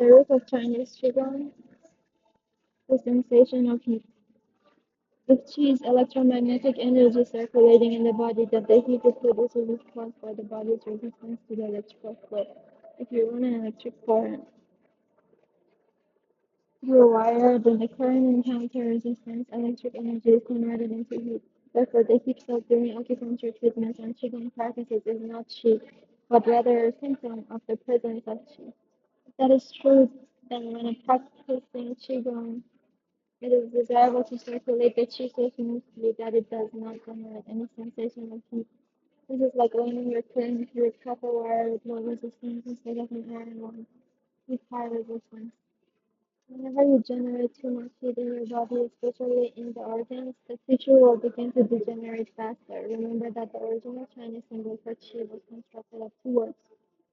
The root of Chinese Qigong, the sensation of heat. If qi is electromagnetic energy circulating in the body, that the heat it produces is caused by the body's resistance to the electrical flow. If you run an electric current through a wire, then the current encounters resistance, electric energy is converted into heat. Therefore, the heat felt during acupuncture treatments and qigong practices is not qi, but rather a symptom of the presence of qi. If that is true, then when practicing qigong, it is desirable to circulate the qi so smoothly that it does not generate any sensation of heat. This is like running your current through a copper wire with low resistance instead of an iron one with high resistance. Whenever you generate too much heat in your body, especially in the organs, the tissue will begin to degenerate faster. Remember that the original Chinese symbol for qi was constructed of two words,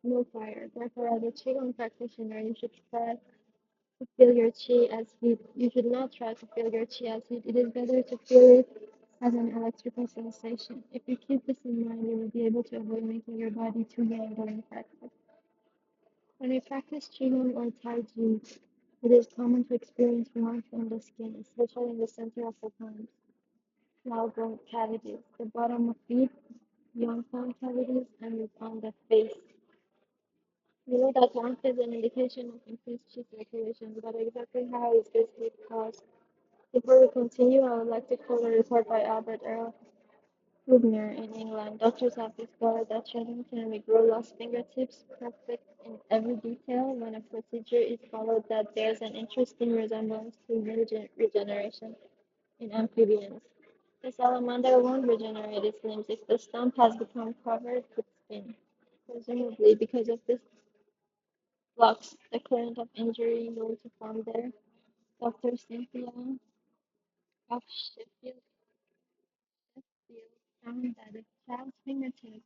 no fire. Therefore, as a qigong practitioner, you should try to feel your qi as heat. You should not try to feel your qi as heat. It is better to feel it as an electrical sensation. If you keep this in mind, you will be able to avoid making your body too yang during practice. When we practice Qigong or Tai Chi, it is common to experience warmth on the skin, especially in the center of the palms, brow cavities, the bottom of feet, yonton cavities, and on the face. We know that warmth is an indication of increased qi circulation, but exactly how is this heat caused? Before we continue, I would like to quote a report by Albert Earl Hubner in England. Doctors have discovered that children can regrow lost fingertips perfect in every detail when a procedure is followed that bears an interesting resemblance to regeneration in amphibians. The salamander won't regenerate its limbs if the stump has become covered with skin. Presumably, because of this flux, the current of injury known to form there, Dr. Cynthia of Sheffield found that if child's fingertip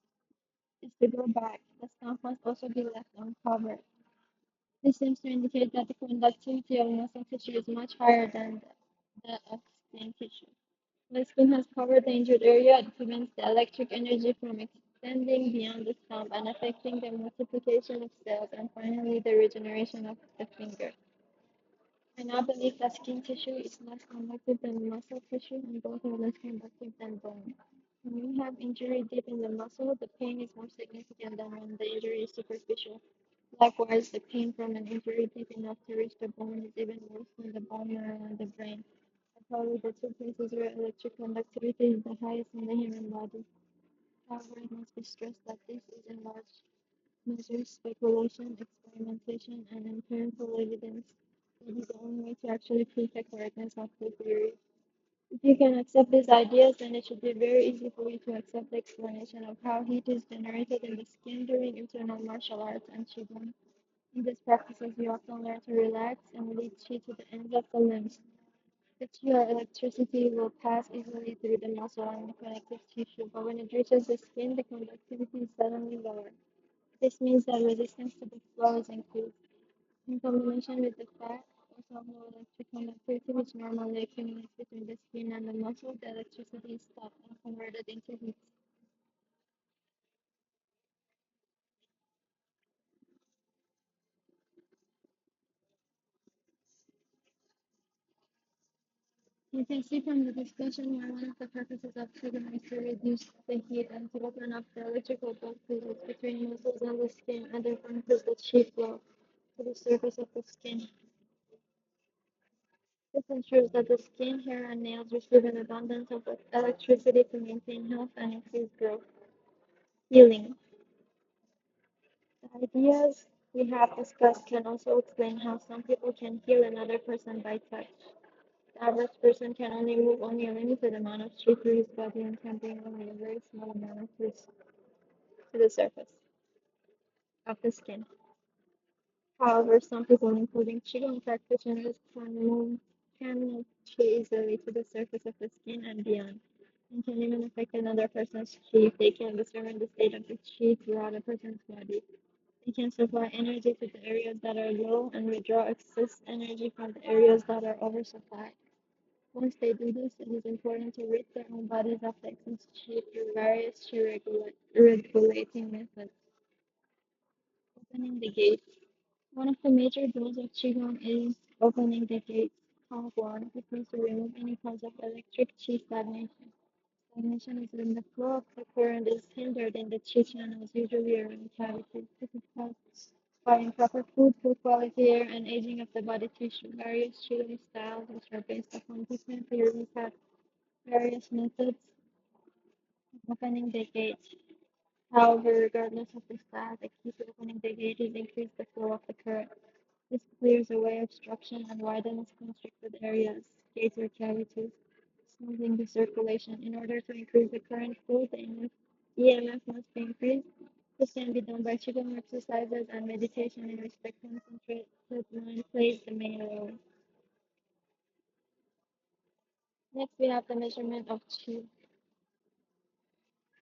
is to grow back, the stump must also be left uncovered. This seems to indicate that the conductivity of muscle tissue is much higher than that of skin tissue. When skin has covered the injured area, it prevents the electric energy from extending beyond the stump and affecting the multiplication of cells and finally the regeneration of the finger. I now believe that skin tissue is less conductive than muscle tissue and both are less conductive than bone. When we have injury deep in the muscle, the pain is more significant than when the injury is superficial. Likewise, the pain from an injury deep enough to reach the bone is even worse than the bone marrow and the brain. Are probably the two places where electric conductivity is the highest in the human body. However, it must be stressed that this is in large measure speculation, experimentation, and empirical evidence. It is the only way to actually prove the correctness of the theory. If you can accept these ideas, then it should be very easy for you to accept the explanation of how heat is generated in the skin during internal martial arts and qigong. In these practices, you often learn to relax and lead qi to the ends of the limbs. The qi or electricity will pass easily through the muscle and the connective tissue, but when it reaches the skin, the conductivity is suddenly lower. This means that resistance to the flow is increased. In combination with the fact also of no electric conductivity, which normally accumulates between the skin and the muscle, the electricity is stopped and converted into heat. You can see from the discussion where one of the purposes of treatment is to reduce the heat and to open up the electrical blood vessels between muscles and the skin and therefore increase the qi flow to the surface of the skin. This ensures that the skin, hair, and nails receive an abundance of electricity to maintain health and increase growth. Healing. The ideas we have discussed can also explain how some people can heal another person by touch. The average person can only move only a limited amount of qi through his body and can bring only a very small amount of this to the surface of the skin. However, some people, including qigong practitioners, can move qi easily to the surface of the skin and beyond, and can even affect another person's qi if they can determine the state of the qi throughout a person's body. They can supply energy to the areas that are low and withdraw excess energy from the areas that are oversupplied. Once they do this, it is important to rid their own bodies of the excess qi through various qi regulating methods. Opening the gate. One of the major goals of Qigong is opening the gates. Count one. It means to remove any cause of electric Qi stagnation. Stagnation is when the flow of the current is hindered in the Qi channels, usually around cavities. This is caused by improper food, poor quality air, and aging of the body tissue. Various Qigong styles, which are based upon different theories, have various methods of opening the gate. However, regardless of the style, the key to opening the gate is increase the flow of the current. This clears away obstruction and widens constricted areas, gates or cavities, smoothing the circulation. In order to increase the current flow, the EMF must be increased. This can be done by qigong exercises and meditation, in which the concentrated mind plays the main role. Next, we have the measurement of qi.